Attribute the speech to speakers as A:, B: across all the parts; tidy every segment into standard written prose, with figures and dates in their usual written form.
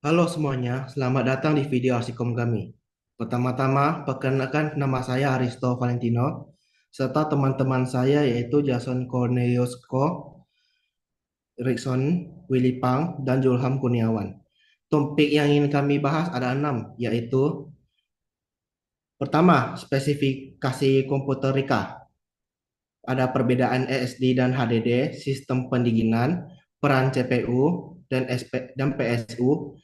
A: Halo semuanya, selamat datang di video Arsikom kami. Pertama-tama, perkenalkan nama saya Aristo Valentino, serta teman-teman saya yaitu Jason Cornelius Ko, Rickson, Willy Pang, dan Julham Kurniawan. Topik yang ingin kami bahas ada 6, yaitu pertama, spesifikasi komputer Rika. Ada perbedaan ESD dan HDD, sistem pendinginan, peran CPU dan PSU,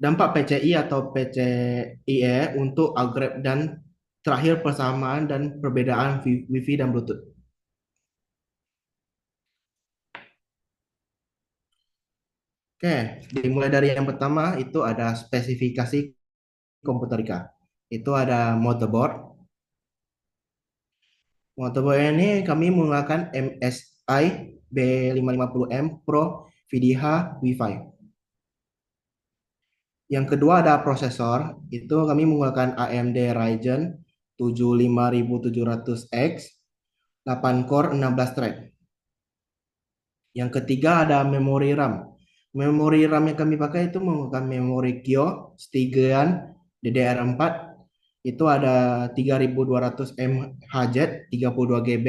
A: dampak PCI atau PCIe untuk upgrade dan terakhir persamaan dan perbedaan Wi-Fi dan Bluetooth. Oke, dimulai dari yang pertama itu ada spesifikasi komputer Ika. Itu ada motherboard. Motherboard ini kami menggunakan MSI B550M Pro VDH Wi-Fi. Yang kedua ada prosesor, itu kami menggunakan AMD Ryzen 75700X, 8 core 16 thread. Yang ketiga ada memori RAM. Memori RAM yang kami pakai itu menggunakan memori Kio Stigean DDR4. Itu ada 3200 MHz 32 GB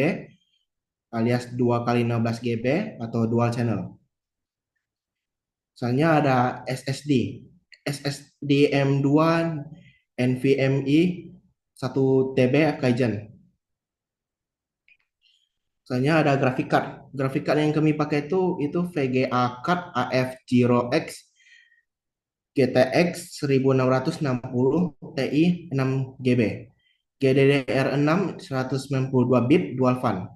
A: alias 2 kali 16 GB atau dual channel. Misalnya ada SSD. SSD M2 NVMe 1 TB Kaizen. Misalnya ada graphic card. Graphic card yang kami pakai itu VGA card AF0X GTX 1660 Ti 6 GB. GDDR6 192 bit dual fan.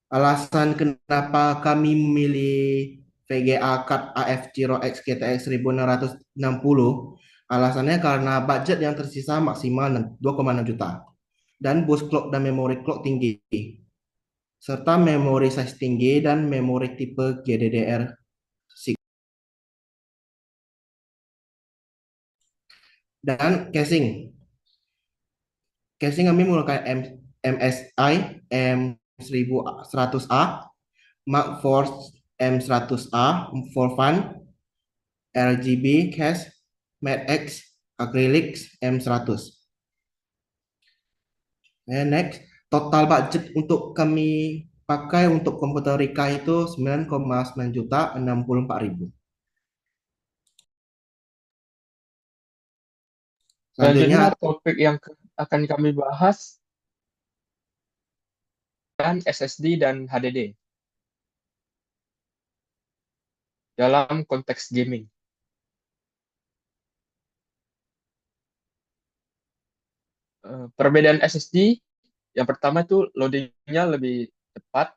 A: Alasan kenapa kami memilih VGA card AF0X GTX 1660, alasannya karena budget yang tersisa maksimal 2,6 juta dan bus clock dan memori clock tinggi serta memori size tinggi dan memori tipe GDDR6 dan casing. Casing kami menggunakan MSI M1100A, Mark Force M100A for fun, RGB case, MATX Acrylics M100. Next, total budget untuk kami pakai untuk komputer Rika itu 9,9 juta 64.000. Selanjutnya
B: Selanjutnya topik yang akan kami bahas dan SSD dan HDD dalam konteks gaming. Perbedaan SSD yang pertama itu loadingnya lebih cepat,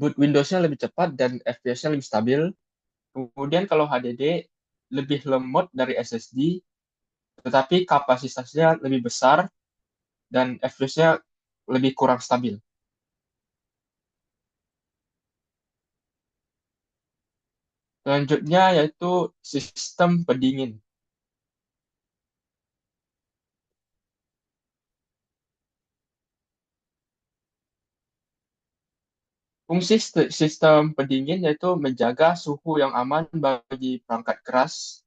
B: boot Windows-nya lebih cepat dan FPS-nya lebih stabil. Kemudian kalau HDD lebih lemot dari SSD, tetapi kapasitasnya lebih besar dan FPS-nya lebih kurang stabil. Selanjutnya yaitu sistem pendingin. Fungsi sistem pendingin yaitu menjaga suhu yang aman bagi perangkat keras.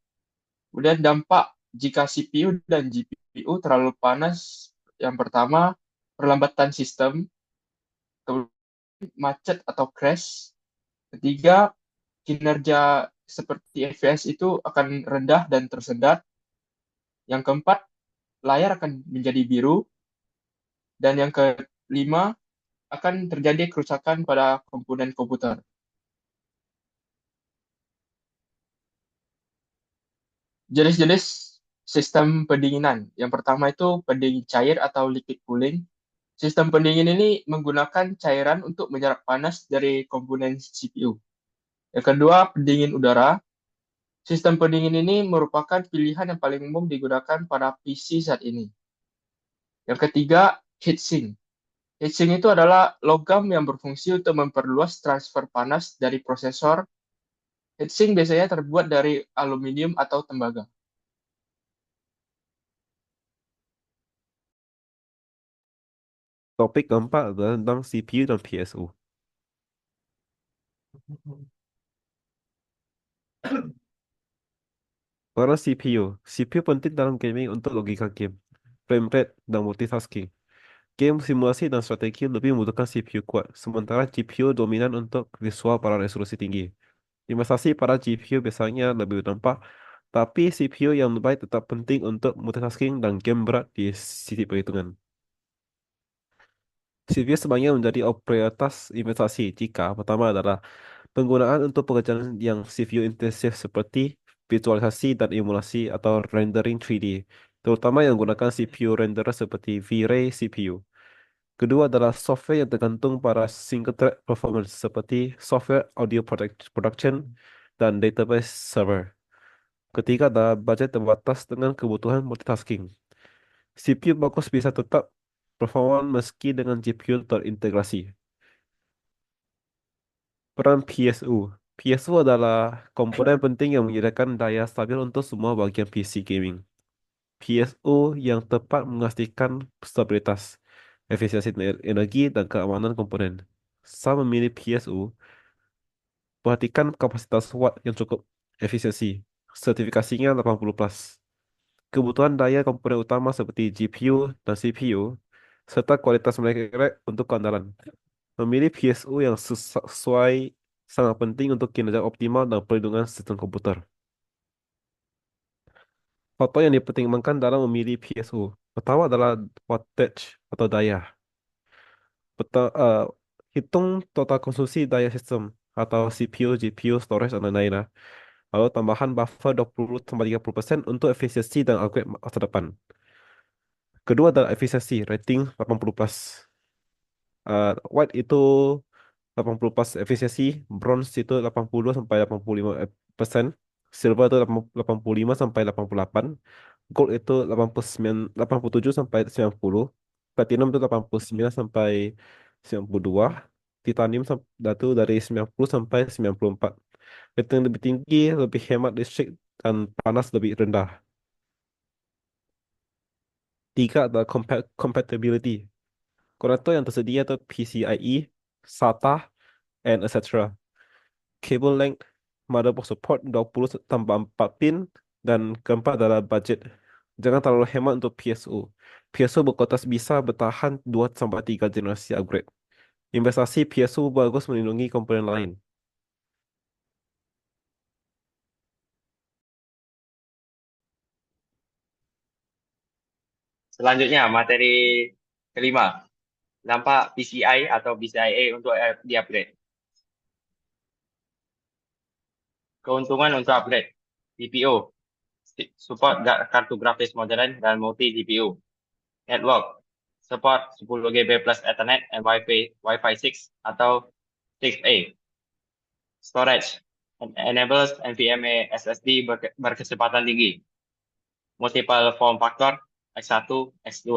B: Kemudian dampak jika CPU dan GPU terlalu panas, yang pertama perlambatan sistem, kemudian macet atau crash. Ketiga, kinerja seperti FPS itu akan rendah dan tersendat. Yang keempat, layar akan menjadi biru. Dan yang kelima, akan terjadi kerusakan pada komponen komputer. Jenis-jenis sistem pendinginan. Yang pertama itu pendingin cair atau liquid cooling. Sistem pendingin ini menggunakan cairan untuk menyerap panas dari komponen CPU. Yang kedua, pendingin udara. Sistem pendingin ini merupakan pilihan yang paling umum digunakan pada PC saat ini. Yang ketiga, heatsink. Heatsink itu adalah logam yang berfungsi untuk memperluas transfer panas dari prosesor. Heatsink biasanya terbuat dari aluminium atau tembaga.
C: Topik keempat adalah tentang CPU dan PSU. Sekarang CPU. CPU penting dalam gaming untuk logika game, frame rate, dan multitasking. Game simulasi dan strategi lebih membutuhkan CPU kuat, sementara GPU dominan untuk visual pada resolusi tinggi. Investasi pada GPU biasanya lebih berdampak, tapi CPU yang baik tetap penting untuk multitasking dan game berat di sisi perhitungan. CPU sebaiknya menjadi prioritas investasi jika pertama adalah penggunaan untuk pekerjaan yang CPU intensif seperti visualisasi dan emulasi atau rendering 3D, terutama yang menggunakan CPU renderer seperti V-Ray CPU. Kedua adalah software yang tergantung pada single thread performance seperti software audio production dan database server. Ketiga adalah budget terbatas dengan kebutuhan multitasking. CPU bagus bisa tetap performa meski dengan GPU terintegrasi. Peran PSU. PSU adalah komponen penting yang menyediakan daya stabil untuk semua bagian PC gaming. PSU yang tepat memastikan stabilitas, efisiensi energi, dan keamanan komponen. Saya memilih PSU, perhatikan kapasitas watt yang cukup, efisiensi, sertifikasinya 80 plus, kebutuhan daya komponen utama seperti GPU dan CPU, serta kualitas mereka untuk keandalan. Memilih PSU yang sesuai sangat penting untuk kinerja optimal dan perlindungan sistem komputer. Faktor yang dipertimbangkan dalam memilih PSU. Pertama adalah wattage atau daya. Eh, hitung total konsumsi daya sistem atau CPU, GPU, storage, dan lain-lain. Lalu tambahan buffer 20-30% untuk efisiensi dan upgrade masa depan. Kedua adalah efisiensi, rating 80 plus. White itu 80 plus efisiensi, bronze itu 80 sampai 85%, silver itu 85 sampai 88, gold itu 89, 87 sampai 90, platinum itu 89 sampai 92, titanium itu dari 90 sampai 94. Rating lebih tinggi, lebih hemat listrik, dan panas lebih rendah. Tiga adalah compatibility. Konektor yang tersedia itu PCIe, SATA, and etc. Cable length, motherboard support 20 tambah 4 pin, dan keempat adalah budget. Jangan terlalu hemat untuk PSU. PSU berkualitas bisa bertahan 2 sampai 3 generasi upgrade. Investasi PSU bagus melindungi komponen lain.
B: Selanjutnya, materi kelima. Nampak PCI atau PCIe untuk di-upgrade. Keuntungan untuk upgrade. GPU. Support kartu grafis modern dan multi GPU. Network. Support 10 GB plus Ethernet and Wi-Fi 6 atau 6A. Storage. Enables NVMe SSD berkecepatan tinggi. Multiple form factor. X1, X2,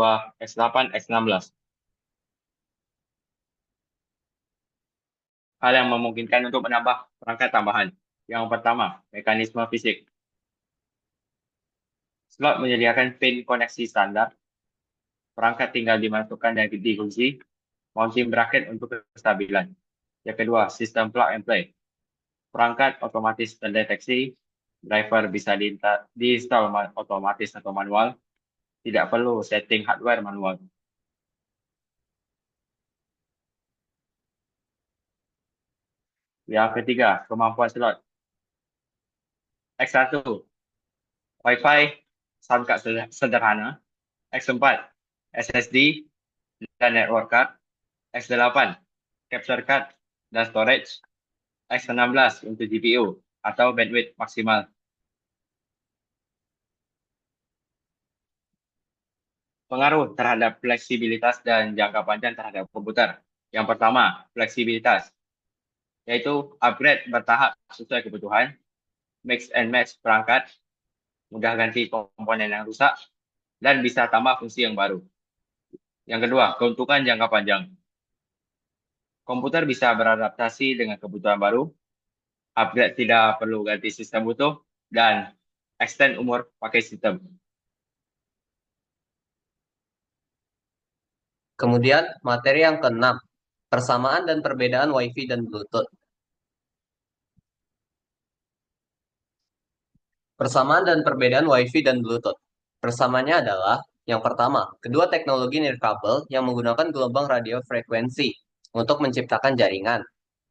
B: X8, X16. Hal yang memungkinkan untuk menambah perangkat tambahan. Yang pertama, mekanisme fisik. Slot menyediakan pin koneksi standar. Perangkat tinggal dimasukkan dan dikunci. Mounting bracket untuk kestabilan. Yang kedua, sistem plug and play. Perangkat otomatis terdeteksi. Driver bisa diinstal otomatis atau manual. Tidak perlu setting hardware manual. Yang ketiga, kemampuan slot. X1, Wi-Fi, sound card sederhana. X4, SSD dan network card. X8, capture card dan storage. X16 untuk GPU atau bandwidth maksimal. Pengaruh terhadap fleksibilitas dan jangka panjang terhadap komputer. Yang pertama, fleksibilitas, yaitu upgrade bertahap sesuai kebutuhan, mix and match perangkat, mudah ganti komponen yang rusak, dan bisa tambah fungsi yang baru. Yang kedua, keuntungan jangka panjang. Komputer bisa beradaptasi dengan kebutuhan baru, upgrade tidak perlu ganti sistem utuh, dan extend umur pakai sistem.
D: Kemudian materi yang keenam, persamaan dan perbedaan Wi-Fi dan Bluetooth. Persamaan dan perbedaan Wi-Fi dan Bluetooth. Persamaannya adalah, yang pertama, kedua teknologi nirkabel yang menggunakan gelombang radio frekuensi untuk menciptakan jaringan.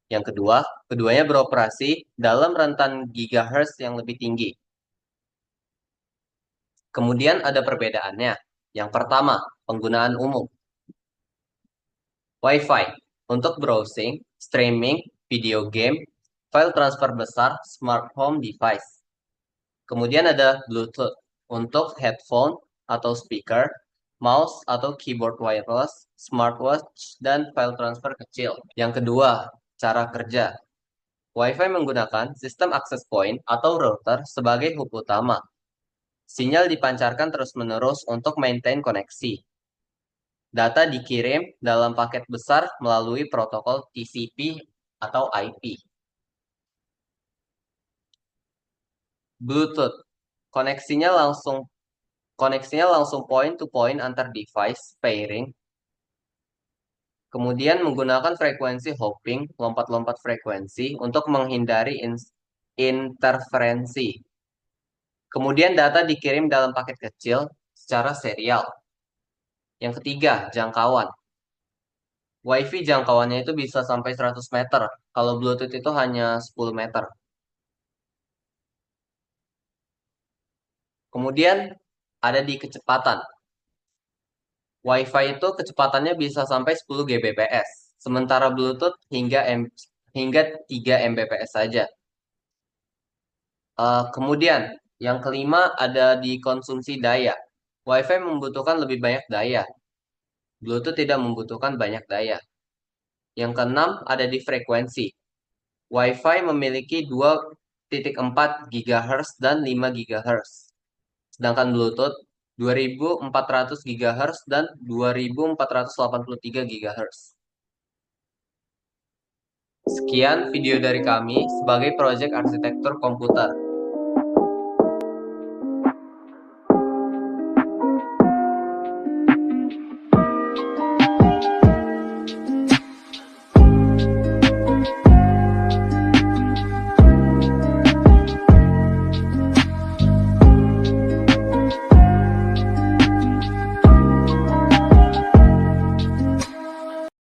D: Yang kedua, keduanya beroperasi dalam rentan gigahertz yang lebih tinggi. Kemudian ada perbedaannya. Yang pertama, penggunaan umum. Wi-Fi untuk browsing, streaming, video game, file transfer besar, smart home device. Kemudian ada Bluetooth untuk headphone atau speaker, mouse atau keyboard wireless, smartwatch, dan file transfer kecil. Yang kedua, cara kerja. Wi-Fi menggunakan sistem access point atau router sebagai hub utama. Sinyal dipancarkan terus-menerus untuk maintain koneksi. Data dikirim dalam paket besar melalui protokol TCP atau IP. Bluetooth, koneksinya langsung point to point antar device pairing. Kemudian menggunakan frekuensi hopping, lompat-lompat frekuensi untuk menghindari interferensi. Kemudian data dikirim dalam paket kecil secara serial. Yang ketiga, jangkauan. Wi-Fi jangkauannya itu bisa sampai 100 meter, kalau Bluetooth itu hanya 10 meter. Kemudian ada di kecepatan. Wi-Fi itu kecepatannya bisa sampai 10 Gbps, sementara Bluetooth hingga 3 Mbps saja. Kemudian yang kelima ada di konsumsi daya. Wi-Fi membutuhkan lebih banyak daya. Bluetooth tidak membutuhkan banyak daya. Yang keenam ada di frekuensi. Wi-Fi memiliki 2.4 GHz dan 5 GHz. Sedangkan Bluetooth 2400 GHz dan 2483 GHz. Sekian video dari kami sebagai proyek arsitektur komputer.